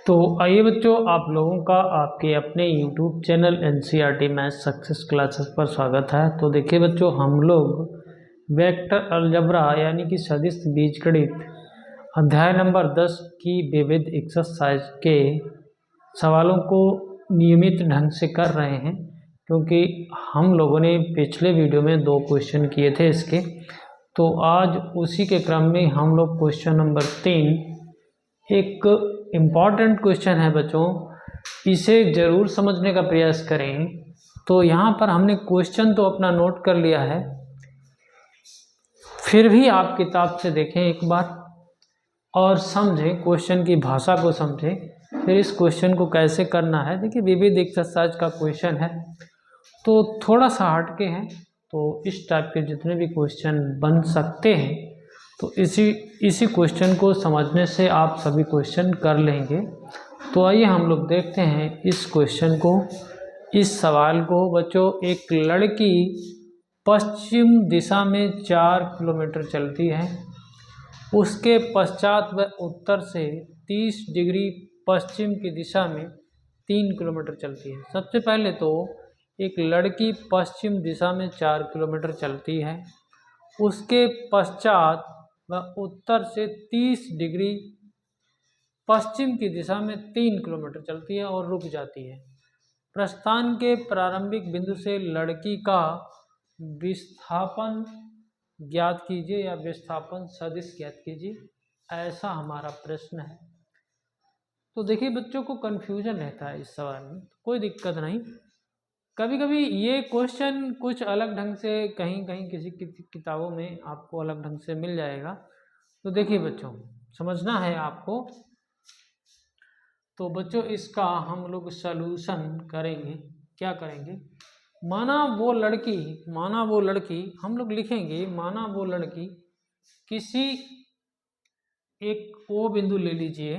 तो आइए बच्चों, आप लोगों का आपके अपने YouTube channel NCERT math success classes पर स्वागत है। तो देखिए बच्चों, हम लोग वेक्टर अलजेब्रा यानी कि सदिश बीजगणित अध्याय नंबर 10 की विविध एक्सरसाइज के सवालों को नियमित ढंग से कर रहे हैं, क्योंकि हम लोगों ने पिछले वीडियो में 2 क्वेश्चन किए थे इसके। तो आज उसी के क्रम में हम लोग क्वेश्चन नंबर 3, एक इम्पॉर्टेंट क्वेश्चन है बच्चों, इसे ज़रूर समझने का प्रयास करें। तो यहाँ पर हमने क्वेश्चन तो अपना नोट कर लिया है, फिर भी आप किताब से देखें एक बार और समझें, क्वेश्चन की भाषा को समझें, फिर इस क्वेश्चन को कैसे करना है। देखिए, विविध एक्सरसाइज का क्वेश्चन है तो थोड़ा सा हटके हैं, तो इस टाइप के जितने भी क्वेश्चन बन सकते हैं तो इसी क्वेश्चन को समझने से आप सभी क्वेश्चन कर लेंगे। तो आइए हम लोग देखते हैं इस क्वेश्चन को, इस सवाल को। बच्चों, एक लड़की पश्चिम दिशा में 4 किलोमीटर चलती है, उसके पश्चात वह उत्तर से 30 डिग्री पश्चिम की दिशा में 3 किलोमीटर चलती है। सबसे पहले तो एक लड़की पश्चिम दिशा में 4 किलोमीटर चलती है, उसके पश्चात वह उत्तर से 30 डिग्री पश्चिम की दिशा में 3 किलोमीटर चलती है और रुक जाती है। प्रस्थान के प्रारंभिक बिंदु से लड़की का विस्थापन ज्ञात कीजिए या विस्थापन सदिश ज्ञात कीजिए, ऐसा हमारा प्रश्न है। तो देखिए बच्चों को कन्फ्यूजन रहता है इस सवाल में, कोई दिक्कत नहीं। कभी कभी ये क्वेश्चन कुछ अलग ढंग से कहीं कहीं किसी किताबों में आपको अलग ढंग से मिल जाएगा। तो देखिए बच्चों, समझना है आपको। तो बच्चों, इसका हम लोग सलूशन करेंगे। क्या करेंगे? माना वो लड़की हम लोग लिखेंगे, माना वो लड़की किसी एक ओ बिंदु ले लीजिए।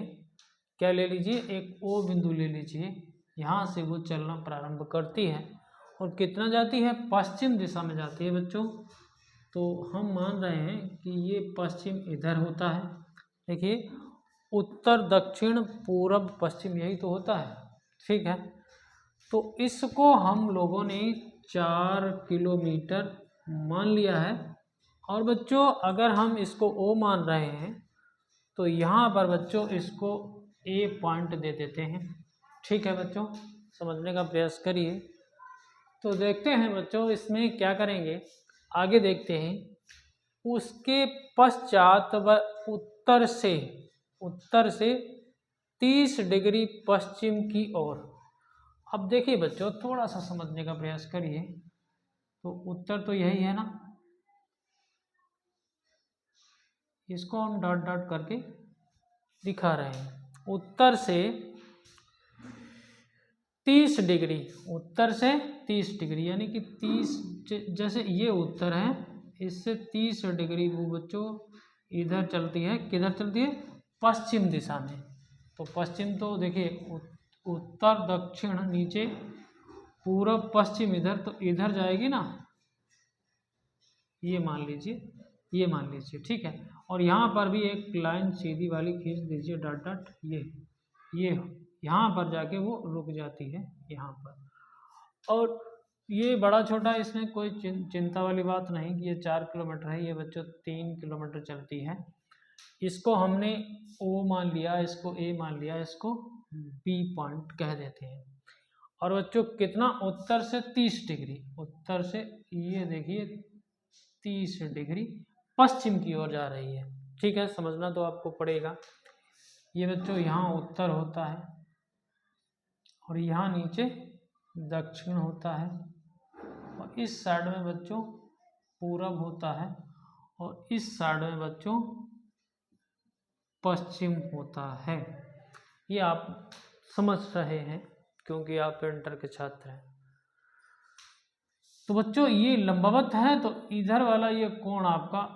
क्या ले लीजिए? एक ओ बिंदु ले लीजिए। यहाँ से वो चलना प्रारंभ करती है और कितना जाती है? पश्चिम दिशा में जाती है बच्चों। तो हम मान रहे हैं कि ये पश्चिम इधर होता है। देखिए, उत्तर दक्षिण पूरब पश्चिम यही तो होता है, ठीक है। तो इसको हम लोगों ने 4 किलोमीटर मान लिया है। और बच्चों, अगर हम इसको ओ मान रहे हैं तो यहाँ पर बच्चों इसको ए पॉइंट दे देते हैं। ठीक है बच्चों, समझने का प्रयास करिए। तो देखते हैं बच्चों इसमें क्या करेंगे, आगे देखते हैं। उसके पश्चात वह उत्तर से 30 डिग्री पश्चिम की ओर। अब देखिए बच्चों, थोड़ा सा समझने का प्रयास करिए। तो उत्तर तो यही है ना, इसको हम डॉट डॉट करके दिखा रहे हैं। उत्तर से 30 डिग्री, उत्तर से 30 डिग्री यानी कि 30, जैसे ये उत्तर है, इससे 30 डिग्री वो बच्चों इधर चलती है। किधर चलती है? पश्चिम दिशा में। तो पश्चिम तो देखिए उत्तर दक्षिण नीचे, पूरब पश्चिम इधर, तो इधर जाएगी ना, ये मान लीजिए, ठीक है। और यहाँ पर भी एक लाइन सीधी वाली खींच दीजिए, डॉट डॉट, ये यहाँ पर जाके वो रुक जाती है यहाँ पर। और ये बड़ा छोटा, इसमें कोई चिंता वाली बात नहीं कि ये 4 किलोमीटर है, ये बच्चों 3 किलोमीटर चलती है। इसको हमने ओ मान लिया, इसको ए मान लिया, इसको बी पॉइंट कह देते हैं। और बच्चों कितना? उत्तर से 30 डिग्री, उत्तर से ये देखिए 30 डिग्री पश्चिम की ओर जा रही है। ठीक है, समझना तो आपको पड़ेगा। ये बच्चों यहाँ उत्तर होता है और यहाँ नीचे दक्षिण होता है, और इस साइड में बच्चों पूरब होता है, और इस साइड में बच्चों पश्चिम होता है। ये आप समझ रहे हैं क्योंकि आप इंटर के छात्र हैं। तो बच्चों ये लंबवत है, तो इधर वाला ये कोण आपका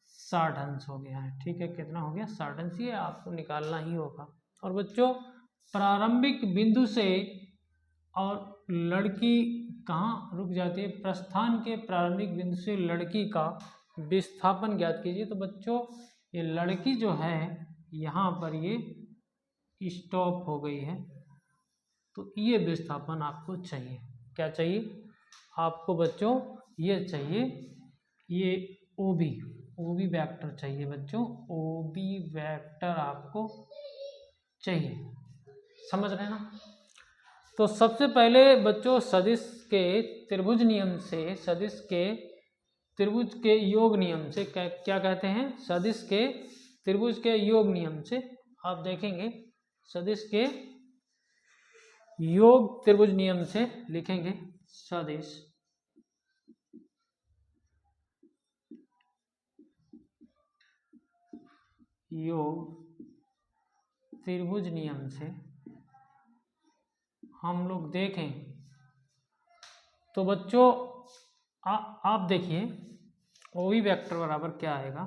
60 अंश हो गया है। ठीक है, कितना हो गया? 60 अंश। ये आपको निकालना ही होगा। और बच्चों प्रारंभिक बिंदु से, और लड़की कहाँ रुक जाती है? प्रस्थान के प्रारंभिक बिंदु से लड़की का विस्थापन ज्ञात कीजिए। तो बच्चों ये लड़की जो है यहाँ पर ये स्टॉप हो गई है, तो ये विस्थापन आपको चाहिए। क्या चाहिए आपको बच्चों? ये चाहिए, ये ओबी वेक्टर चाहिए बच्चों, ओबी वेक्टर आपको चाहिए। समझ रहे हैं ना? तो सबसे पहले बच्चों सदिश के त्रिभुज नियम से, सदिश के त्रिभुज के योग नियम से क्या कहते हैं? सदिश के त्रिभुज के योग नियम से आप देखेंगे, सदिश के योग त्रिभुज नियम से लिखेंगे सदिश योग त्रिभुज नियम से हम लोग देखें तो बच्चों आप देखिए ओबी वेक्टर बराबर क्या आएगा?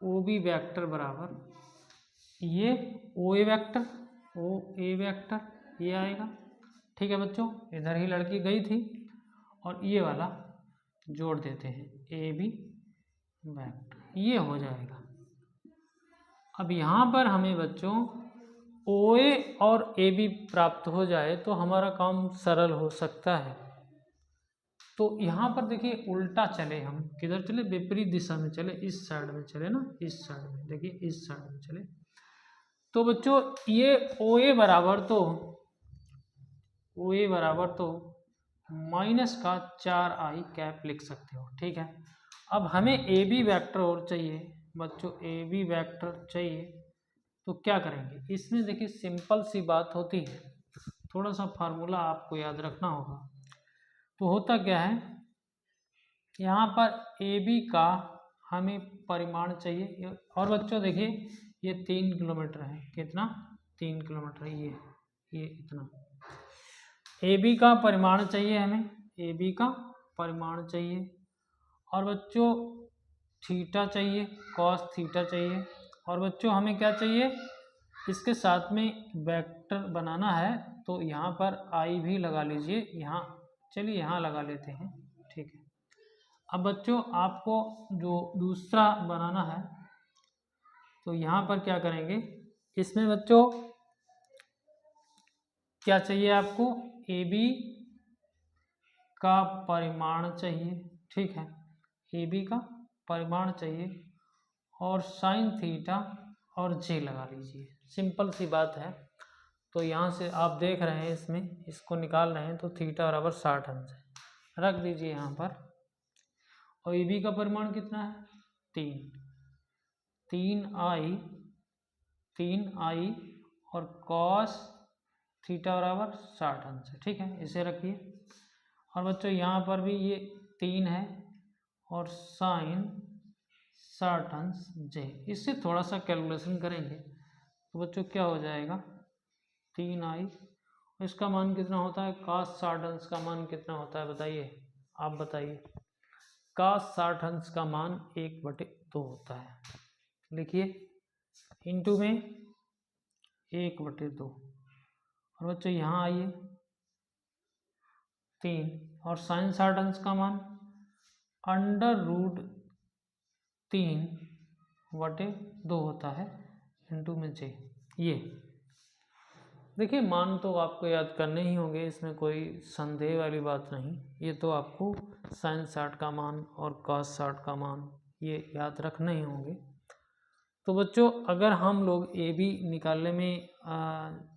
ओबी वेक्टर बराबर ये ओ ए वेक्टर ये आएगा। ठीक है बच्चों, इधर ही लड़की गई थी और ये वाला जोड़ देते हैं ए बी वेक्टर, ये हो जाएगा। अब यहाँ पर हमें बच्चों ओ ए और ए बी प्राप्त हो जाए तो हमारा काम सरल हो सकता है। तो यहाँ पर देखिए उल्टा चले, हम किधर चले? विपरीत दिशा में चले, इस साइड में चले ना, इस साइड में, देखिए इस साइड में चले। तो बच्चों ये ओ ए बराबर तो माइनस का 4i कैप लिख सकते हो। ठीक है, अब हमें ए बी वैक्टर और चाहिए बच्चों, ए बी वैक्टर चाहिए तो क्या करेंगे? इसमें देखिए सिंपल सी बात होती है, थोड़ा सा फार्मूला आपको याद रखना होगा। तो होता क्या है, यहाँ पर ए बी का हमें परिमाण चाहिए। और बच्चों देखिए ये 3 किलोमीटर है, कितना? 3 किलोमीटर, ये इतना ए बी का परिमाण चाहिए हमें, ए बी का परिमाण चाहिए। और बच्चों थीटा चाहिए, कॉस थीटा चाहिए। और बच्चों हमें क्या चाहिए? इसके साथ में वेक्टर बनाना है तो यहाँ पर आई भी लगा लीजिए, यहाँ चलिए यहाँ लगा लेते हैं। ठीक है, अब बच्चों आपको जो दूसरा बनाना है तो यहाँ पर क्या करेंगे? इसमें बच्चों क्या चाहिए आपको? ए बी का परिमाण चाहिए। ठीक है, ए बी का परिमाण चाहिए और साइन थीटा और जे लगा लीजिए, सिंपल सी बात है। तो यहाँ से आप देख रहे हैं, इसमें इसको निकाल रहे हैं तो थीटा बराबर 60 अंश है, रख दीजिए यहाँ पर। और ए बी का परिमाण कितना है? 3 आई और कॉस थीटा बराबर 60 अंश है। ठीक है, इसे रखिए। और बच्चों यहाँ पर भी ये 3 है और साइन 60 अंश जे, इससे थोड़ा सा कैलकुलेशन करेंगे तो बच्चों क्या हो जाएगा? 3i, इसका मान कितना होता है? cos 60 अंश का मान कितना होता है बताइए, आप बताइए। cos 60 अंश का मान 1/2 होता है, लिखिए इंटू में 1/2। और बच्चों यहाँ आइए 3 और साइन 60 अंश का मान √3/2 होता है इंटू में जे। ये देखिए मान तो आपको याद करने ही होंगे, इसमें कोई संदेह वाली बात नहीं। ये तो आपको साइन 60 का मान और कॉस 60 का मान ये याद रखने ही होंगे। तो बच्चों अगर हम लोग ए बी निकालने में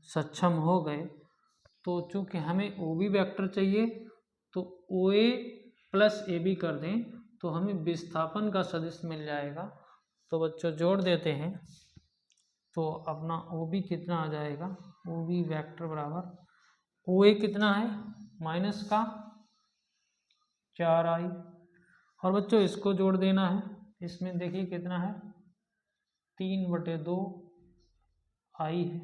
सक्षम हो गए तो चूँकि हमें ओ बी वेक्टर चाहिए तो ओ ए प्लस ए बी कर दें तो हमें विस्थापन का सदिश मिल जाएगा। तो बच्चों जोड़ देते हैं तो अपना ओ बी कितना आ जाएगा? ओ बी वेक्टर बराबर ओ ए कितना है? माइनस का 4i। और बच्चों इसको जोड़ देना है, इसमें देखिए कितना है? 3/2 आई है,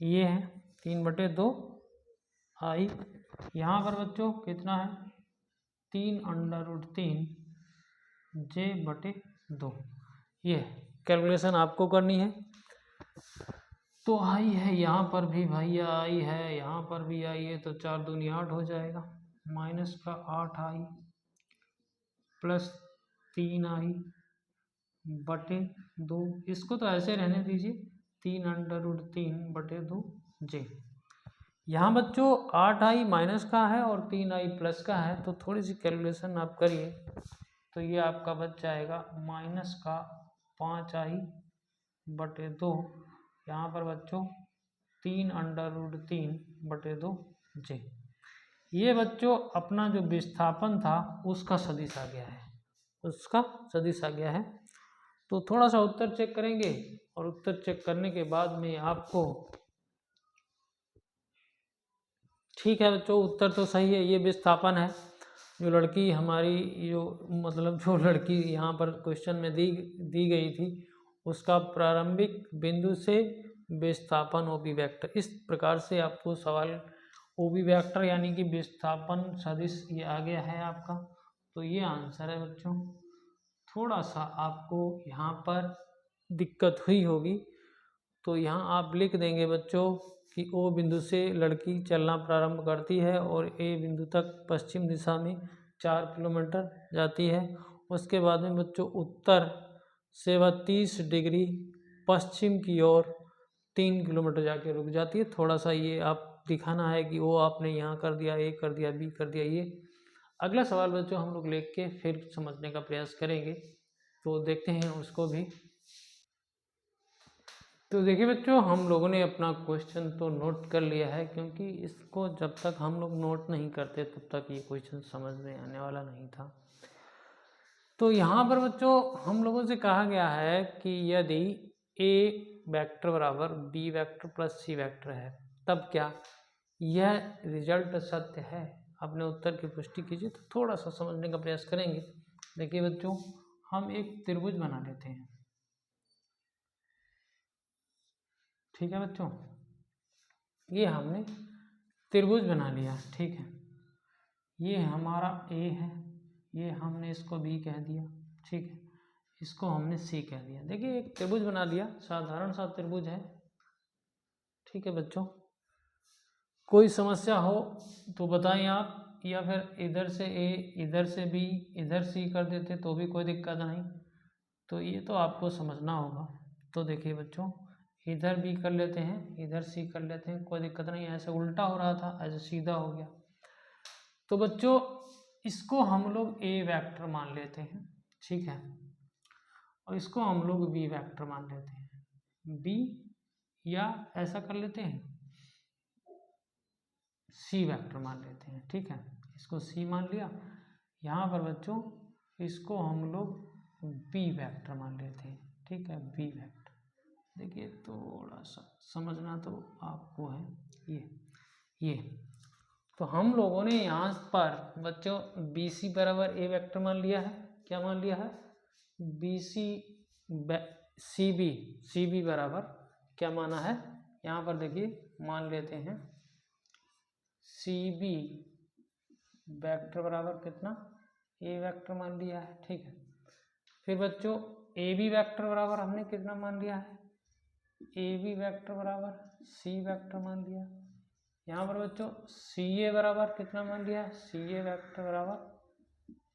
ये है 3/2 आई। यहाँ पर बच्चों कितना है? 3√3 j/2। ये कैलकुलेशन आपको करनी है। तो आई है, यहाँ पर भी भैया आई है, यहाँ पर भी आई है, तो 4 दूनी 8 हो जाएगा। माइनस का 8i प्लस 3i/2, इसको तो ऐसे रहने दीजिए, 3√3/2 यहाँ बच्चों 8i माइनस का है और 3i प्लस का है, तो थोड़ी सी कैलकुलेशन आप करिए तो ये आपका बच जाएगा माइनस का 5i/2। यहाँ पर बच्चों 3√3/2j। ये बच्चों अपना जो विस्थापन था उसका सदिश आ गया है, उसका सदिश आ गया है। तो थोड़ा सा उत्तर चेक करेंगे और उत्तर चेक करने के बाद में आपको, ठीक है बच्चों उत्तर तो सही है, ये विस्थापन है। जो लड़की हमारी जो मतलब जो लड़की यहाँ पर क्वेश्चन में दी गई थी उसका प्रारंभिक बिंदु से विस्थापन ओबी वेक्टर, इस प्रकार से आपको सवाल ओबी वेक्टर यानी कि विस्थापन सदिश ये आ गया है आपका। तो ये आंसर है बच्चों। थोड़ा सा आपको यहाँ पर दिक्कत हुई होगी तो यहाँ आप लिख देंगे बच्चों कि ओ बिंदु से लड़की चलना प्रारंभ करती है और ए बिंदु तक पश्चिम दिशा में 4 किलोमीटर जाती है। उसके बाद में बच्चों उत्तर से वह 30 डिग्री पश्चिम की ओर 3 किलोमीटर जाके रुक जाती है। थोड़ा सा ये आप दिखाना है कि वो आपने यहाँ कर दिया, ए कर दिया, बी कर दिया। ये अगला सवाल बच्चों हम लोग लिख के फिर समझने का प्रयास करेंगे, तो देखते हैं उसको भी। तो देखिए बच्चों हम लोगों ने अपना क्वेश्चन तो नोट कर लिया है, क्योंकि इसको जब तक हम लोग नोट नहीं करते तब तक ये क्वेश्चन समझ में आने वाला नहीं था। तो यहाँ पर बच्चों हम लोगों से कहा गया है कि यदि ए वेक्टर बराबर B vector plus C vector है तब क्या यह रिजल्ट सत्य है। अपने उत्तर की पुष्टि कीजिए। तो थोड़ा सा समझने का प्रयास करेंगे। देखिए बच्चों हम एक त्रिभुज बना लेते हैं, ठीक है बच्चों, ये हमने त्रिभुज बना लिया, ठीक है। ये हमारा ए है, ये हमने इसको बी कह दिया, ठीक है, इसको हमने सी कह दिया। देखिए एक त्रिभुज बना लिया, साधारण सा त्रिभुज है, ठीक है बच्चों। कोई समस्या हो तो बताएं आप, या फिर इधर से ए इधर से बी इधर सी कर देते तो भी कोई दिक्कत नहीं। तो ये तो आपको समझना होगा। तो देखिए बच्चों इधर बी कर लेते हैं, इधर सी कर लेते हैं, कोई दिक्कत नहीं। ऐसे उल्टा हो रहा था, ऐसे सीधा हो गया। तो बच्चों इसको हम लोग ए वेक्टर मान लेते हैं, ठीक है, और इसको हम लोग बी वेक्टर मान लेते हैं, बी, या ऐसा कर लेते हैं सी वेक्टर मान लेते हैं, ठीक है। इसको सी मान लिया। यहाँ पर बच्चों इसको हम लोग बी वेक्टर मान लेते हैं, ठीक है, बी वेक्टर। देखिए थोड़ा सा समझना तो आपको है। ये तो हम लोगों ने यहाँ पर बच्चों बी सी बराबर ए वेक्टर मान लिया है। क्या मान लिया है? बी सी सी बी बराबर क्या माना है? यहाँ पर देखिए मान लेते हैं सी बी वेक्टर बराबर कितना, ए वेक्टर मान लिया है, ठीक है। फिर बच्चों ए बी वेक्टर बराबर हमने कितना मान लिया है? ए बी वेक्टर बराबर सी वेक्टर मान लिया। यहाँ पर बच्चों सी ए बराबर कितना मान लिया? सी ए वेक्टर बराबर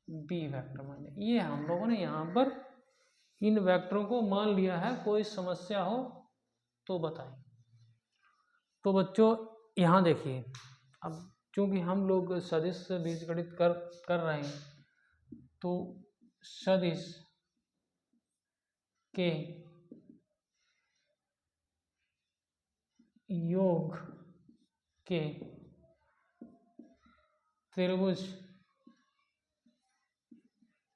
बी वेक्टर मान लिया। ये हम लोगों ने यहाँ पर इन वेक्टरों को मान लिया है। कोई समस्या हो तो बताएं। तो बच्चों यहाँ देखिए, अब चूंकि हम लोग सदिश से बीजगणित कर रहे हैं, तो सदिश के योग के त्रिभुज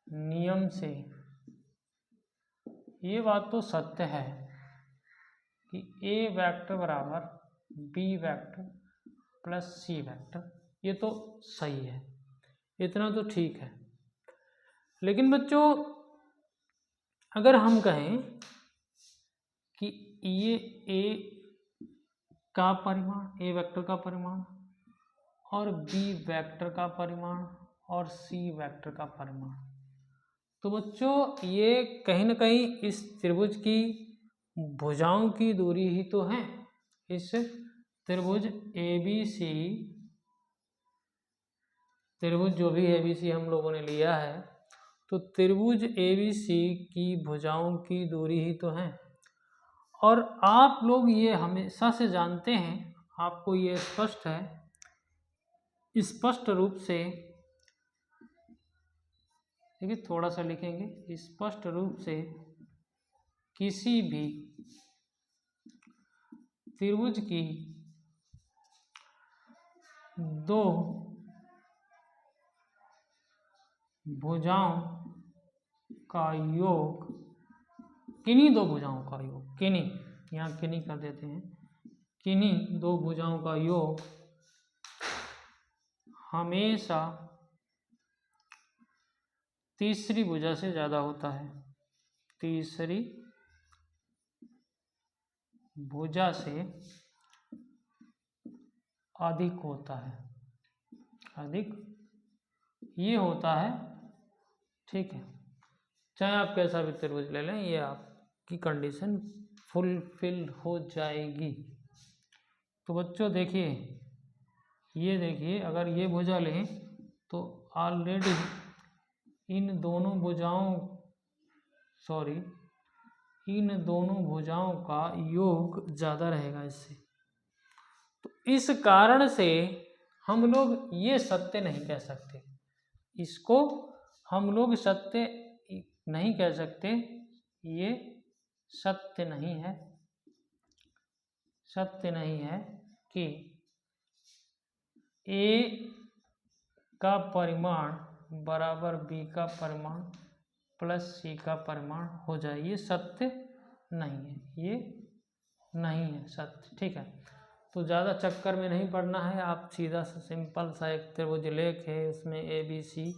नियम से ये बात तो सत्य है कि ए वेक्टर बराबर B vector plus C vector, ये तो सही है, इतना तो ठीक है। लेकिन बच्चों अगर हम कहें कि ये ए का परिमाण, ए वेक्टर का परिमाण, और बी वेक्टर का परिमाण, और सी वेक्टर का परिमाण, तो बच्चों ये कहीं ना कहीं इस त्रिभुज की भुजाओं की दूरी ही तो है। इस त्रिभुज ABC, त्रिभुज जो भी ABC हम लोगों ने लिया है, तो त्रिभुज ABC की भुजाओं की दूरी ही तो है। और आप लोग ये हमेशा से जानते हैं, आपको ये स्पष्ट है, स्पष्ट रूप से देखिए, थोड़ा सा लिखेंगे, स्पष्ट रूप से किसी भी त्रिभुज की दो भुजाओं का योग, किन्हीं दो भुजाओं का योग, किन्हीं, यहाँ किन्हीं कर देते हैं, किन्हीं दो भुजाओं का योग हमेशा तीसरी भुजा से ज़्यादा होता है, तीसरी भुजा से अधिक होता है, अधिक ये होता है, ठीक है। चाहे आप कैसा भी त्रिभुज ले लें, ये आपकी कंडीशन फुलफिल हो जाएगी। तो बच्चों देखिए, ये देखिए, अगर ये भुजा लें तो ऑलरेडी इन दोनों भुजाओं का योग ज़्यादा रहेगा इससे। तो इस कारण से हम लोग ये सत्य नहीं कह सकते, इसको हम लोग सत्य नहीं कह सकते, ये सत्य नहीं है, सत्य नहीं है कि A का परिमाण बराबर B का परिमाण प्लस C का परिमाण हो जाए, ये सत्य नहीं है, ये नहीं है सत्य, ठीक है। तो ज़्यादा चक्कर में नहीं पड़ना है, आप सीधा सा सिंपल सा एक त्रिभुज लेख है, उसमें ABC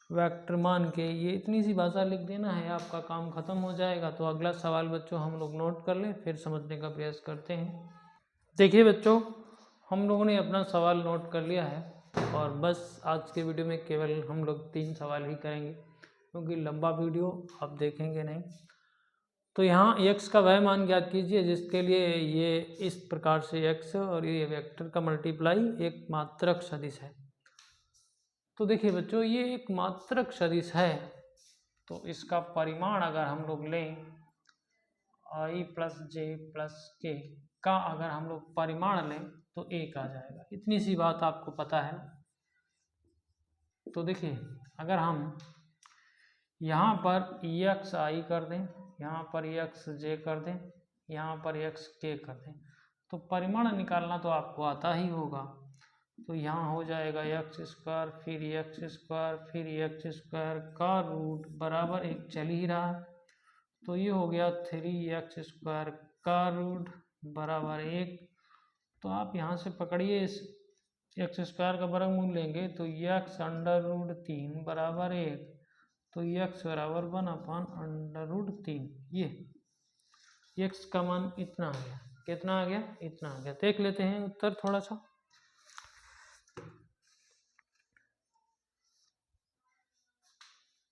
वेक्टर मान के ये इतनी सी भाषा लिख देना है, आपका काम खत्म हो जाएगा। तो अगला सवाल बच्चों हम लोग नोट कर लें, फिर समझने का प्रयास करते हैं। देखिए बच्चों, हम लोगों ने अपना सवाल नोट कर लिया है, और बस आज के वीडियो में केवल हम लोग 3 सवाल ही करेंगे, क्योंकि लंबा वीडियो आप देखेंगे नहीं। तो यहाँ x का वह मान ज्ञात कीजिए जिसके लिए ये इस प्रकार से x और ये वेक्टर का मल्टीप्लाई एक मात्रक सदिश है। तो देखिए बच्चों, ये एक मात्रक सदिश है, तो इसका परिमाण अगर हम लोग लें i प्लस जे प्लस के का अगर हम लोग परिमाण लें तो 1 आ जाएगा। इतनी सी बात आपको पता है। तो देखिए, अगर हम यहाँ पर EXI कर दें, यहाँ पर EXJ कर दें, यहाँ पर EXK कर दें, तो परिमाण निकालना तो आपको आता ही होगा। तो यहाँ हो जाएगा x² फिर x² फिर x² का रूट बराबर 1 चल ही रहा है, तो ये हो गया 3x² का रूट बराबर 1। तो आप यहाँ से पकड़िए, इस x² का वर्गमूल लेंगे तो x√3 बराबर 1, तो x बराबर 1/√3। ये x का मान इतना आ गया, कितना आ गया, इतना आ गया। देख लेते हैं उत्तर थोड़ा सा।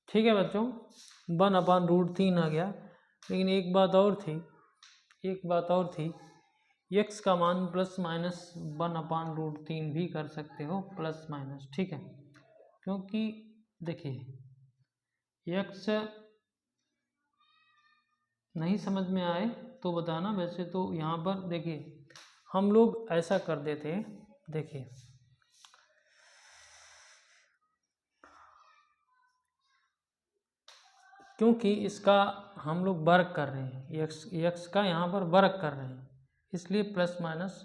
ठीक है बच्चों, 1/√3 आ गया। लेकिन एक बात और थी, x का मान प्लस माइनस 1/√3 भी कर सकते हो, प्लस माइनस, ठीक है। क्योंकि देखिए, x नहीं समझ में आए तो बताना। वैसे तो यहाँ पर देखिए, हम लोग ऐसा कर देते हैं, देखिए क्योंकि इसका हम लोग वर्ग कर रहे हैं, x का यहाँ पर वर्ग कर रहे हैं, इसलिए प्लस माइनस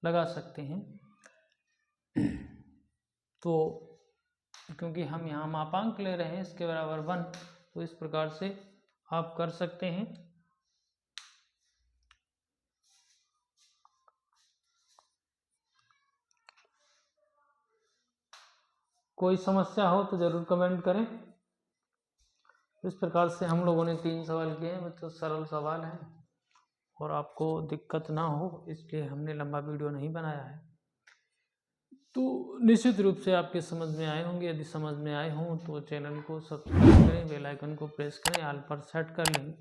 लगा सकते हैं। तो क्योंकि हम यहाँ मापांक ले रहे हैं, इसके बराबर 1, तो इस प्रकार से आप कर सकते हैं। कोई समस्या हो तो ज़रूर कमेंट करें। इस प्रकार से हम लोगों ने 3 सवाल किए हैं बच्चों, सरल सवाल हैं और आपको दिक्कत ना हो इसलिए हमने लंबा वीडियो नहीं बनाया है। तो निश्चित रूप से आपके समझ में आए होंगे। यदि समझ में आए हों तो चैनल को सब्सक्राइब करें, बेल आइकन को प्रेस करें, ऑल पर सेट कर लें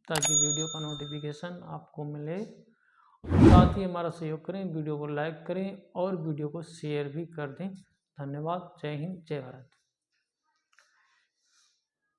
ताकि वीडियो का नोटिफिकेशन आपको मिले। साथ ही हमारा सहयोग करें, वीडियो को लाइक करें और वीडियो को शेयर भी कर दें। धन्यवाद। जय हिंद, जय भारत।